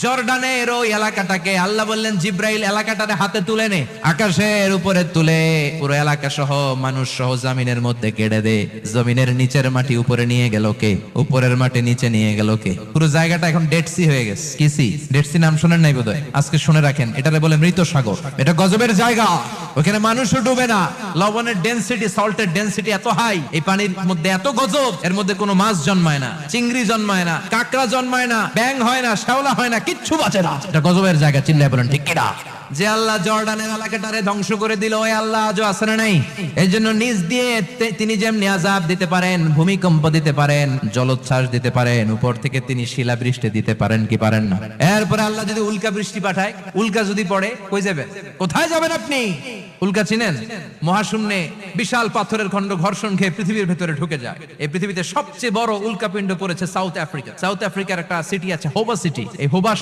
জর্ডানের ওই এলাকাটাকে আল্লাহ বললেন জিব্রাইল এলাকাটারে হাতে তুলে নে, আকাশের উপরে তুলে পুরো এলাকা সহ মানুষ সহ জমিনের মধ্যে কেড়ে দে। জমিনের নিচের মাটি উপরে নিয়ে গেল কে? উপরের মাটি নিচে নিয়ে গেল কে? পুরো জায়গাটা এখন ডেড সি হয়ে গেছে। কি সি? ডেড সি নাম শুনেন নাই বোধহয়? আজকে শুনে রাখেন, এটারে বলে মৃত সাগর। এটা গজবের জায়গা, ওখানে মানুষও ডুবে না। লবণের ডেনসিটি, সল্টের ডেনসিটি এত হাই, এই পানির মধ্যে এত গজব, এর মধ্যে কোনো মাছ জন্মায় না, চিংড়ি জন্মায় না, কাঁকড়া জন্মায় না, ব্যাং হয় না, শ্যাওলা হয় না, কিচ্ছু বাঁচে না। এটা গজবের জায়গা। চিল্লায় বলেন ঠিক কিনা? যে আল্লাহ জর্ডানের এলাকাটারে ধ্বংস করে দিল, ওই আল্লাহ আজও আছে না নাই? এই জন্য নিজ দিয়ে তিনি যেমনি আযাব দিতে পারেন, ভূমিকম্প দিতে পারেন, জলোচ্ছ্বাস দিতে পারেন, উপর থেকে তিনি শিলাবৃষ্টি দিতে পারেন কি পারেন না? এরপরে আল্লাহ যদি উল্কা বৃষ্টি পাঠায়, উল্কা যদি পড়ে, কই যাবেন? কোথায় যাবেন আপনি? উল্কা চিনেন? মহাশূন্যে বিশাল পাথরের খণ্ড ঘর্ষণ খেয়ে পৃথিবীর ভেতরে ঢুকে যায়। এই পৃথিবীতে সবচেয়ে বড় উল্কাপিণ্ড পড়েছে সাউথ আফ্রিকা। সাউথ আফ্রিকার একটা সিটি আছে হোবা সিটি। এই হোবা